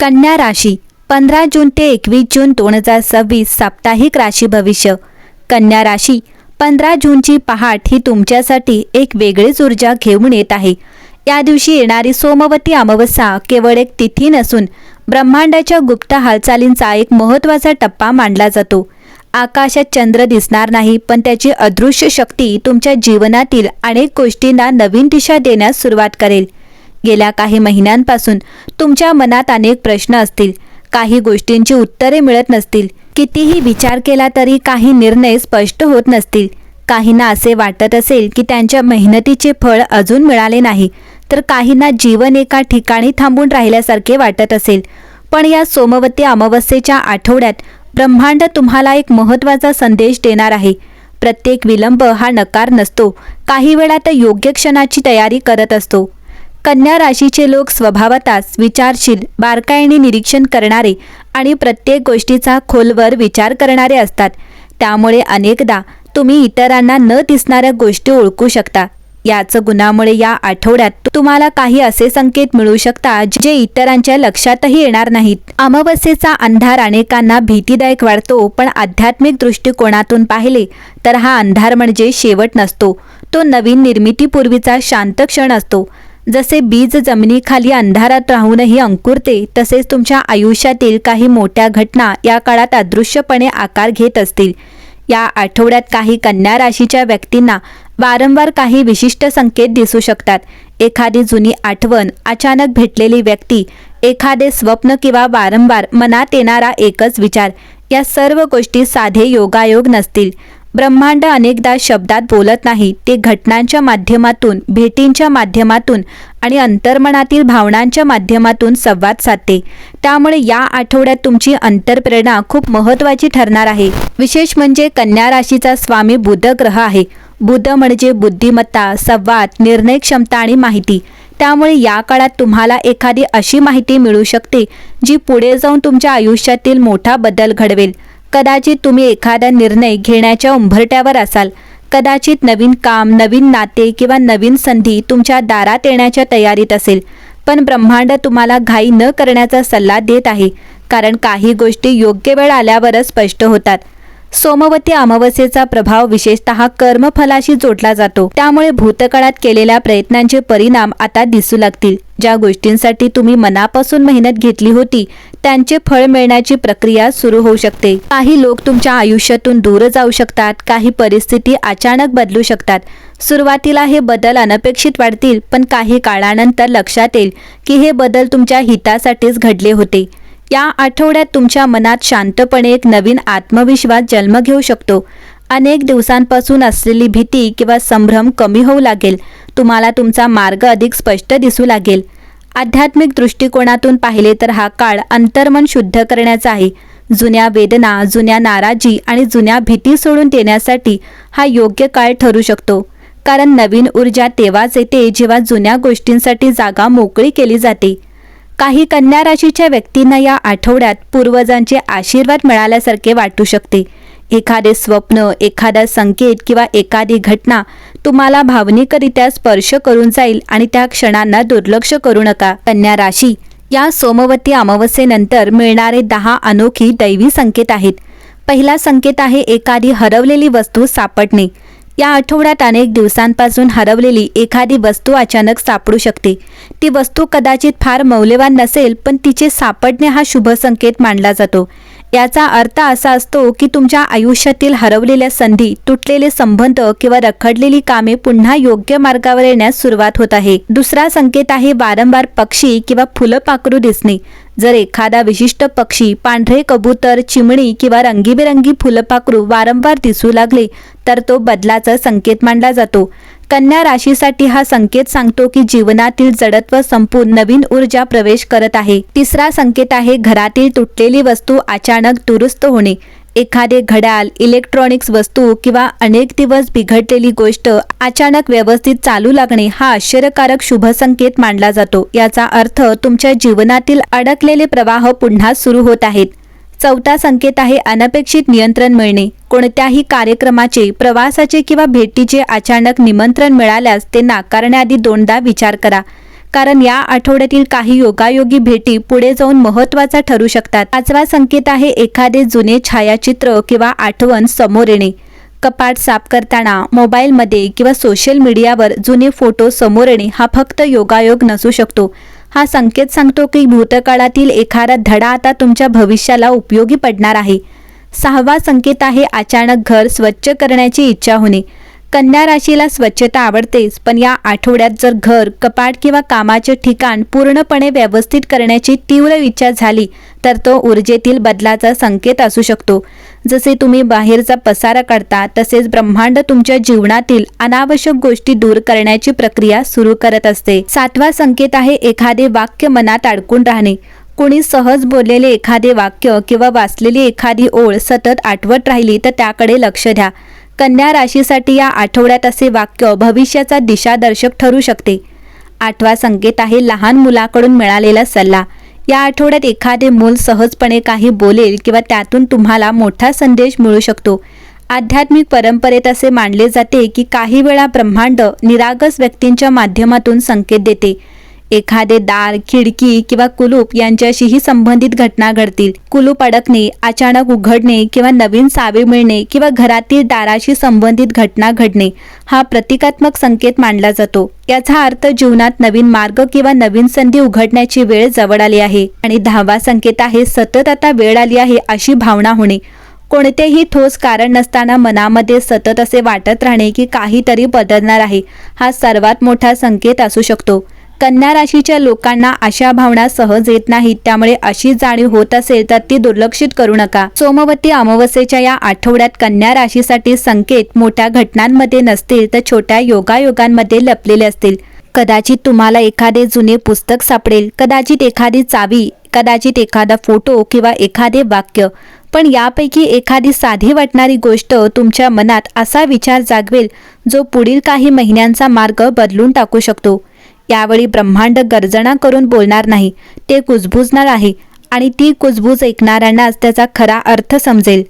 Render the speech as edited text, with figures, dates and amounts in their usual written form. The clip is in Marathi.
कन्या राशी 15 जून ते 21 जून 2026 साप्ताहिक राशी भविष्य। कन्या राशी 15 जूनची पहाट ही तुमच्यासाठी एक वेगळीच ऊर्जा घेऊन येत आहे। या दिवशी येणारी सोमवती अमावस्या केवळ एक तिथी नसून ब्रह्मांडाच्या गुप्त हालचालींचा एक महत्त्वाचा टप्पा मानला जातो। आकाशात चंद्र दिसणार नाही, पण त्याची अदृश्य शक्ती तुमच्या जीवनातील अनेक गोष्टींना नवीन दिशा देण्यास सुरुवात करेल। गेल्या काही महिन्यांपासून तुमच्या मनात अनेक प्रश्न असतील, काही गोष्टींची उत्तरे मिळत नसतील, कितीही विचार केला तरी काही निर्णय स्पष्ट होत नसतील। काहींना असे वाटत असेल की त्यांच्या मेहनतीचे फळ अजून मिळाले नाही, तर काहींना जीवन एका ठिकाणी थांबून राहिल्यासारखे वाटत असेल। पण या सोमवती अमावस्येच्या आठवड्यात ब्रह्मांड तुम्हाला एक महत्त्वाचा संदेश देणार आहे। प्रत्येक विलंब हा नकार नसतो, काही वेळा तर योग्य क्षणाची तयारी करत असतो। कन्या राशीचे लोक स्वभावतःच विचारशील, बारकाईने निरीक्षण करणारे आणि प्रत्येक गोष्टीचा खोलवर विचार करणारे असतात। त्यामुळे अनेकदा तुम्ही इतरांना न दिसणाऱ्या गोष्टी ओळखू शकता। याच गुणामुळे या आठवड्यात तुम्हाला काही असे संकेत मिळू शकतात जे इतरांच्या लक्षातही येणार नाहीत। अमावस्येचा अंधार अनेकांना भीतीदायक वाटतो, पण आध्यात्मिक दृष्टिकोनातून पाहिले तर हा अंधार म्हणजे शेवट नसतो, तो नवीन निर्मितीपूर्वीचा शांत क्षण असतो। जसे बीज जमिनीखाली अंधारात राहूनही अंकुरते, तसेच तुमच्या आयुष्यातील काही मोठ्या घटना या काळात अदृश्यपणे आकार घेत असतील। या आठवड्यात काही कन्या राशीच्या व्यक्तींना वारंवार काही विशिष्ट संकेत दिसू शकतात। एखादी जुनी आठवण, अचानक भेटलेली व्यक्ती, एखादे स्वप्न किंवा वारंवार मनात येणारा एकच विचार, या सर्व गोष्टी साधे योगायोग नसतील। ब्रह्मांड अनेकदा शब्दात बोलत नाही, ते घटनांच्या माध्यमातून, भेटींच्या माध्यमातून आणि अंतर्मनातील भावनांच्या माध्यमातून संवाद साधते। त्यामुळे या आठवड्यात तुमची अंतर्प्रेरणा खूप महत्त्वाची ठरणार आहे। विशेष म्हणजे कन्या राशीचा स्वामी बुध ग्रह आहे। बुध म्हणजे बुद्धिमत्ता, संवाद, निर्णय क्षमता आणि माहिती। त्यामुळे या काळात तुम्हाला एखादी अशी माहिती मिळू शकते जी पुढे जाऊन तुमच्या आयुष्यातील मोठा बदल घडवेल। कदाचित तुम्ही एखादा निर्णय घेण्याच्या उंबरठ्यावर असाल, कदाचित नवीन काम, नवीन नाते किंवा नवीन संधी तुमच्या दारात येण्याच्या तयारीत असेल। पण ब्रह्मांड तुम्हाला घाई न करण्याचा सल्ला देत आहे, कारण काही गोष्टी योग्य वेळ आल्यावरच स्पष्ट होतात। सोमवती अमावस्येचा प्रभाव विशेषतः कर्मफलाशी जोडला जातो, त्यामुळे भूतकाळात केलेल्या प्रयत्नांचे परिणाम आता दिसू लागतील। ज्या गोष्टींसाठी तुम्ही मनापासून मेहनत घेतली होती त्यांचे फळ मिळण्याची प्रक्रिया सुरू होऊ शकते। काही लोक तुमच्या आयुष्यातून दूर जाऊ शकतात, काही परिस्थिती अचानक बदलू शकतात। सुरुवातीला हे बदल अनपेक्षित वाटतील, पण काही काळानंतर लक्षात येईल की हे बदल तुमच्या हितासाठीच घडले होते। या आठवड्यात तुमच्या मनात शांतपणे एक नवीन आत्मविश्वास जन्म घेऊ शकतो। अनेक दिवसांपासून असलेली भीती किंवा संभ्रम कमी होऊ लागेल। तुम्हाला तुमचा मार्ग अधिक स्पष्ट दिसू लागेल। आध्यात्मिक दृष्टिकोनातून पाहिले तर हा काळ अंतर्मन शुद्ध करण्याचा आहे। जुन्या वेदना, जुन्या नाराजी आणि जुन्या भीती सोडून देण्यासाठी हा योग्य काळ ठरू शकतो, कारण नवीन ऊर्जा तेव्हाच येते जेव्हा जुन्या गोष्टींसाठी जागा मोकळी केली जाते। काही कन्या राशीच्या व्यक्तींना या आठवड्यात पूर्वजांचे आशीर्वाद मिळाल्यासारखे वाटू शकते। एखादे स्वप्न, एखादा संकेत किंवा एखादी घटना तुम्हाला भावनिकरित्या स्पर्श करून जाईल आणि त्या क्षणांना दुर्लक्ष करू नका। कन्या राशी या सोमवती अमावस्येनंतर मिळणारे 10 अनोखी दैवी संकेत आहेत। पहिला संकेत आहे एखादी हरवलेली वस्तू सापडणे। या आठवड्यात अनेक दिवसांपासून हरवलेली एखादी वस्तू अचानक सापडू शकते। ती वस्तू कदाचित फार मौल्यवान नसेल, पण तिचे सापडणे हा शुभ संकेत मानला जातो। याचा अर्थ असा असतो की तुमच्या आयुष्यातील हरवलेल्या संधी, तुटलेले संबंध किंवा रखडलेली कामे पुन्हा योग्य मार्गावर येण्यास सुरुवात होत आहे। दुसरा संकेत आहे वारंवार पक्षी किंवा फुलपाखरू दिसणे। जर एखादा विशिष्ट पक्षी, पांढरे कबूतर, चिमणी किंवा रंगीबेरंगी फुलपाखरू वारंवार दिसू लागले तर तो बदलाचा संकेत मानला जातो। कन्या राशीसाठी हा संकेत सांगतो की जीवनातील जडत्व संपून नवीन ऊर्जा प्रवेश करत आहे। तिसरा संकेत आहे घरातील तुटलेली वस्तू अचानक दुरुस्त होणे। एखादे घड्याळ, इलेक्ट्रॉनिक्स वस्तू किंवा अनेक दिवस बिघडलेली गोष्ट अचानक व्यवस्थित चालू लागणे हा आश्चर्यकारक शुभ संकेत मानला जातो। याचा अर्थ तुमच्या जीवनातील अडकलेले प्रवाह पुन्हा सुरू होत आहेत। चौथा संकेत आहे अनपेक्षित नियंत्रण मिळणे। कोणत्याही कार्यक्रमाचे, प्रवासाचे किंवा भेटीचे अचानक निमंत्रण मिळाल्यास ते नाकारण्याआधी दोनदा विचार करा, कारण या आठवड्यातील काही योगायोगी भेटी पुढे जाऊन महत्त्वाचा ठरू शकतात. 5वा संकेत आहे एखादे जुने छायाचित्र किंवा आठवण समोर येणे. कपाट साफ करताना मोबाईलमध्ये किंवा सोशल मीडियावर जुने फोटो समोर येणे हा फक्त योगायोग नसू शकतो. हा संकेत सांगतो की भूतकाळातील एखादा धडा आता तुमच्या भविष्याला उपयोगी पडणार आहे. 6वा संकेत आहे अचानक घर स्वच्छ करण्याची इच्छा होणे. कन्या राशीला स्वच्छता आवडतेच, पण या आठवड्यात जर घर, कपाट किंवा कामाचे ठिकाण पूर्णपणे व्यवस्थित करण्याची तीव्र इच्छा झाली तर तो ऊर्जेतील बदलाचा संकेत असू शकतो. जसे तुम्ही बाहेरचा पसारा काढता तसेच ब्रह्मांड तुमच्या जीवनातील अनावश्यक गोष्टी दूर करण्याची प्रक्रिया सुरू करत असते. 7वा संकेत आहे एखादे वाक्य मनात अडकून राहणे. कोणी सहज बोललेले एखादे वाक्य किंवा वाचलेली एखादी ओळ सतत आठवत राहिली तर त्याकडे लक्ष द्या. कन्या राशीसाठी या आठवड्यात असे वाक्य भविष्याचा दिशादर्शक ठरू शकते. 8वा संकेत आहे लहान मुलाकडून मिळालेला सल्ला. या आठवड्यात एखादे मूल सहजपणे काही बोलेल किंवा त्यातून तुम्हाला मोठा संदेश मिळू शकतो. आध्यात्मिक परंपरेत असे मानले जाते की काही वेळा ब्रह्मांड निरागस व्यक्तींच्या माध्यमातून संकेत देते. एखादे दार, खिडकी किंवा कुलूप यांच्याशीही संबंधित घटना घडतील. कुलूप अडकणे, अचानक उघडणे किंवा नवीन चावी मिळणे किंवा घरातील दाराशी संबंधित घटना घडणे हा प्रतिकात्मक संकेत मानला जातो. याचा अर्थ जीवनात नवीन मार्ग किंवा नवीन संधी उघडण्याची वेळ जवळ आली आहे. आणि 10वा संकेत आहे सतत आता वेळ आली आहे अशी भावना होणे. कोणतेही ठोस कारण नसताना मनामध्ये सतत असे वाटत राहणे की काहीतरी बदलणार आहे हा सर्वात मोठा संकेत असू शकतो. कन्या राशीच्या लोकांना अशा भावना सहज येत नाहीत, त्यामुळे अशी जाणीव होत असेल तर ती दुर्लक्षित करू नका. सोमवती अमावस्येच्या या आठवड्यात कन्या राशीसाठी संकेत मोठ्या घटनांमध्ये नसतील तर छोट्या योगायोगांमध्ये लपलेले असतील. कदाचित तुम्हाला एखादे जुने पुस्तक सापडेल, कदाचित एखादी चावी, कदाचित एखादा फोटो किंवा एखादे वाक्य. पण यापैकी एखादी साधी वाटणारी गोष्ट तुमच्या मनात असा विचार जागवेल जो पुढील काही महिन्यांचा मार्ग बदलून टाकू शकतो. यावेळी ब्रह्मांड गर्जना करून बोलणार नाही, ते कुजबुजणार आहे आणि ती कुजबूज ऐकणाऱ्यांनाच त्याचा खरा अर्थ समजेल.